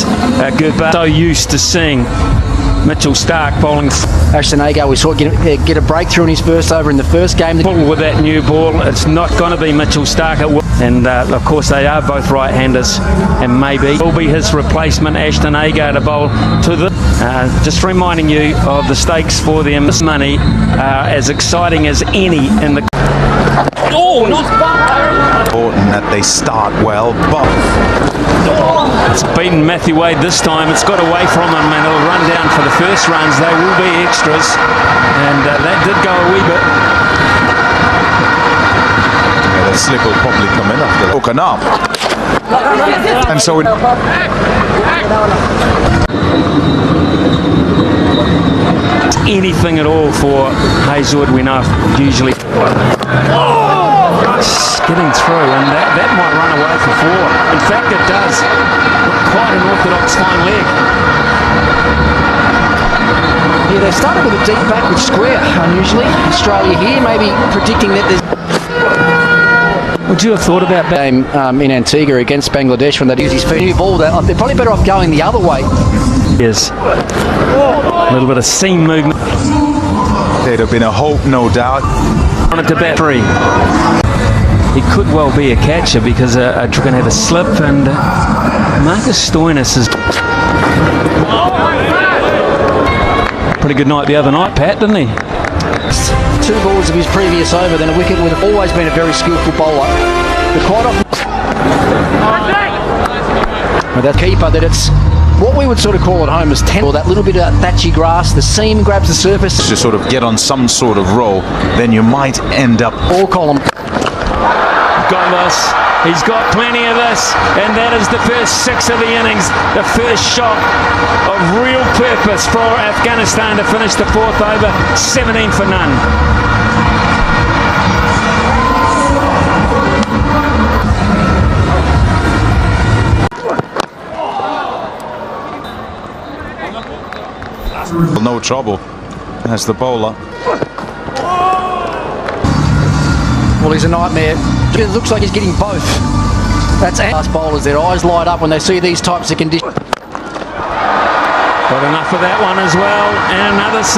handers. Gurba so used to seeing Mitchell Starc bowling. Ashton Agar, we saw get a breakthrough in his first over in the first game. With that new ball, it's not going to be Mitchell Starc. And of course, they are both right-handers, and maybe will be his replacement, Ashton Agar, to bowl to the. Just reminding you of the stakes for them. This money as exciting as any in the. Oh, not important that they start well, but it's beaten Matthew Wade this time. It's got away from him, and it'll run down for the first runs. They will be extras, and that did go a wee bit. Yeah, the slip will probably come in after that. Broken up, and so it. Anything at all for Hazlewood, we know usually. Getting through, and that might run away for 4. In fact, it does. Quite an orthodox fine leg. Yeah, they started with a deep backward square, unusually. Australia here, maybe predicting that there's. Would you have thought about that game in Antigua against Bangladesh when they use his feet? New ball, they're probably better off going the other way. Yes. A little bit of seam movement. There'd have been a hope, no doubt. On it to bat 3. He could well be a catcher because going to have a slip, and Marcus Stoinis is pretty good night the other night, Pat, didn't he? 2 balls of his previous over, then a wicket would have always been a very skillful bowler. But quite often with that keeper, that it's what we would sort of call at home as 10, or that little bit of thatchy grass, the seam grabs the surface. To sort of get on some sort of roll, then you might end up all column. Got this. He's got plenty of this, and that is the first 6 of the innings. The first shot of real purpose for Afghanistan to finish the 4th over, 17 for none. no trouble as the bowler. Well, he's a nightmare. It looks like he's getting both. That's fast bowlers. Their eyes light up when they see these types of conditions. Got enough of that one as well, and another 6.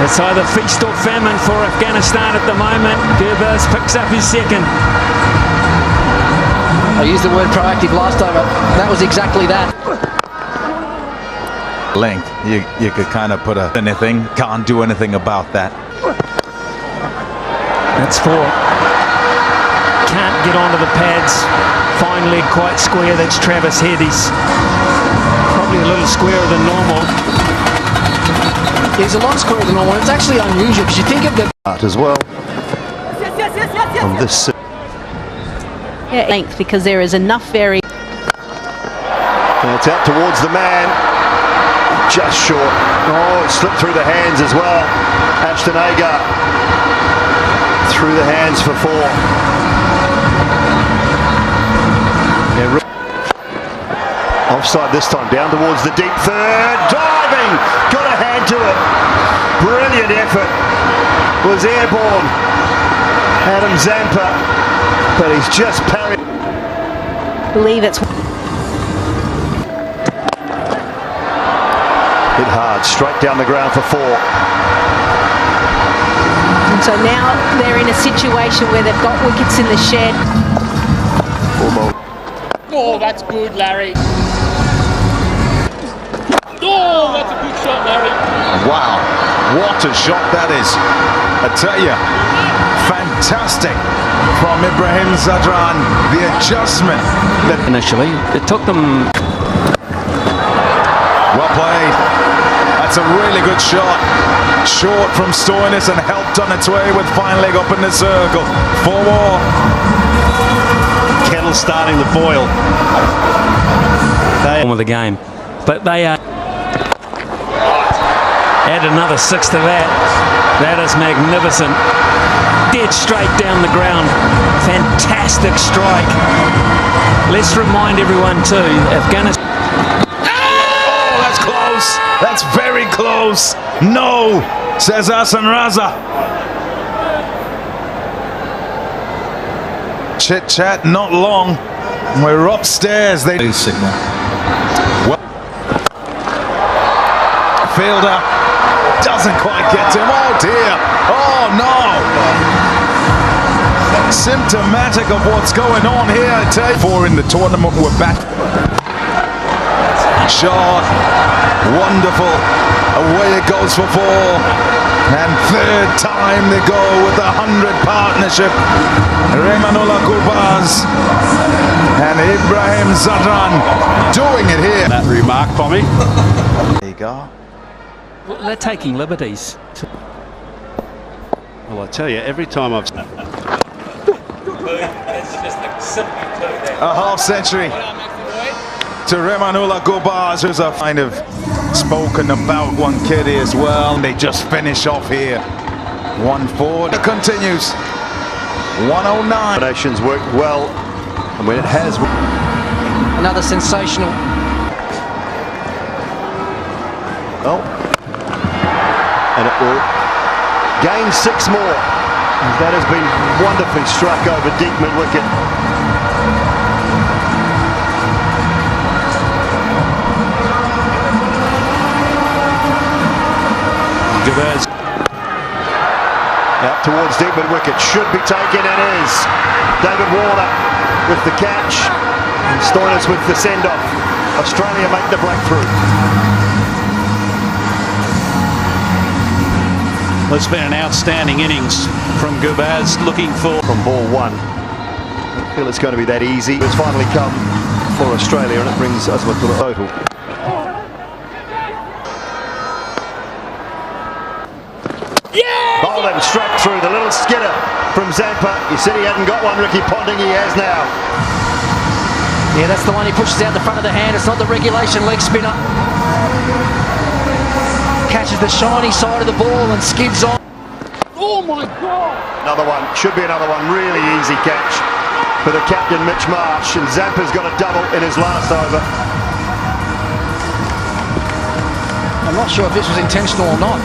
It's either feast or famine for Afghanistan at the moment. Gurbaz picks up his 2nd. I used the word proactive last over. That was exactly that. Length, you could kind of put anything, can't do anything about that. That's 4. Can't get onto the pads. Fine leg, quite square. That's Travis Head. He's probably a little squarer than normal. He's a lot squarer than normal. It's actually unusual because you think of the as well. On this. Yeah, length, because there is enough very. And it's out towards the man. Just short. Oh, it slipped through the hands as well. Ashton Agar through the hands for 4. Yeah, offside this time, down towards the deep third, diving, got a hand to it. Brilliant effort. Was airborne. Adam Zampa, but he's just parried. Believe it's. Hit hard, straight down the ground for 4. And so now they're in a situation where they've got wickets in the shed. Oh, that's good, Larry. Oh, that's a good shot, Larry. Wow, what a shot that is. I tell you, fantastic from Ibrahim Zadran. The adjustment. Initially, it took them. Well played. That's a really good shot. Short from Stoinis and helped on its way with fine leg up in the circle. 4 more. Kettle starting to boil. Of the game, but they add another 6 to that. That is magnificent. Dead straight down the ground. Fantastic strike. Let's remind everyone too, Afghanistan. Oh, that's close. That's very close. No, says Hassan Raza. Chit chat, not long. We're upstairs. They signal. well, Fielder doesn't quite get to him. Oh dear. Oh no. Symptomatic of what's going on here. Four in the tournament. We're back. Shot. Wonderful. Away it goes for four. And third time they go with the 100 partnership. Remanullah Gurbaz and Ibrahim Zadran doing it here. That remark for me. There you go. Well, they're taking liberties. Well, I tell you, every time I've... A half century to Remanullah Gurbaz, who's a kind of spoken about one kitty as well. They just finish off here. 1-4. It continues. 109. Combinations worked well, and when it has, Another sensational. oh, and it will gain 6 more. That has been wonderfully struck over deep mid-wicket. Gurbaz Out towards deep mid-wicket, should be taken and is. David Warner with the catch. Stoinis with the send-off. Australia make the breakthrough. It's been an outstanding innings from Gurbaz, looking for... From ball 1. I don't feel it's going to be that easy. It's finally come for Australia, and it brings Azmat to the total. Bowled him straight through, the little skidder from Zampa. He said he hadn't got one, Ricky Ponting, he has now. Yeah, that's the one he pushes out the front of the hand. It's not the regulation leg spinner. Catches the shiny side of the ball and skids on. Oh my God! Another one, should be another one, really easy catch for the captain Mitch Marsh, and Zampa's got a double in his last over. I'm not sure if this was intentional or not.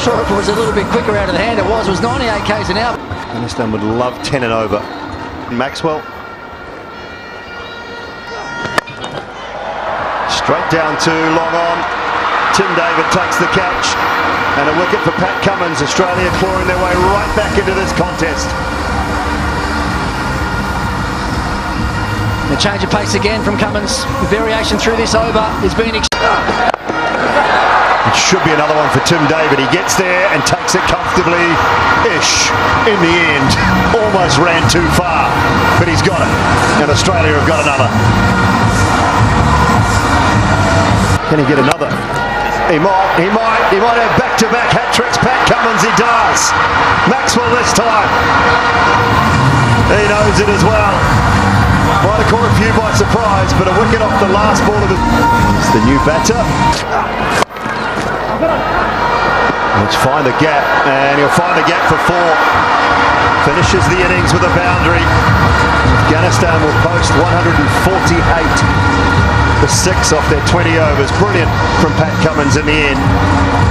Sure, if it was a little bit quicker out of the hand, it was. It was 98 k's an hour. Afghanistan would love 10 and over. Maxwell. Straight down to long on. Tim David takes the catch. And a wicket for Pat Cummins. Australia clawing their way right back into this contest. The change of pace again from Cummins. The variation through this over is being... It should be another one for Tim David. He gets there and takes it comfortably-ish in the end. Almost ran too far, but he's got it. And Australia have got another. Can he get another? He might have back-to-back hat-tricks. Pat Cummins, he does. Maxwell this time. He knows it as well. Might have caught a few by surprise, but a wicket off the last ball of the... It's the new batter. Let's find the gap, and he'll find the gap for 4. Finishes the innings with a boundary. Afghanistan will post 148 for 6 off their 20 overs. Brilliant from Pat Cummins in the end.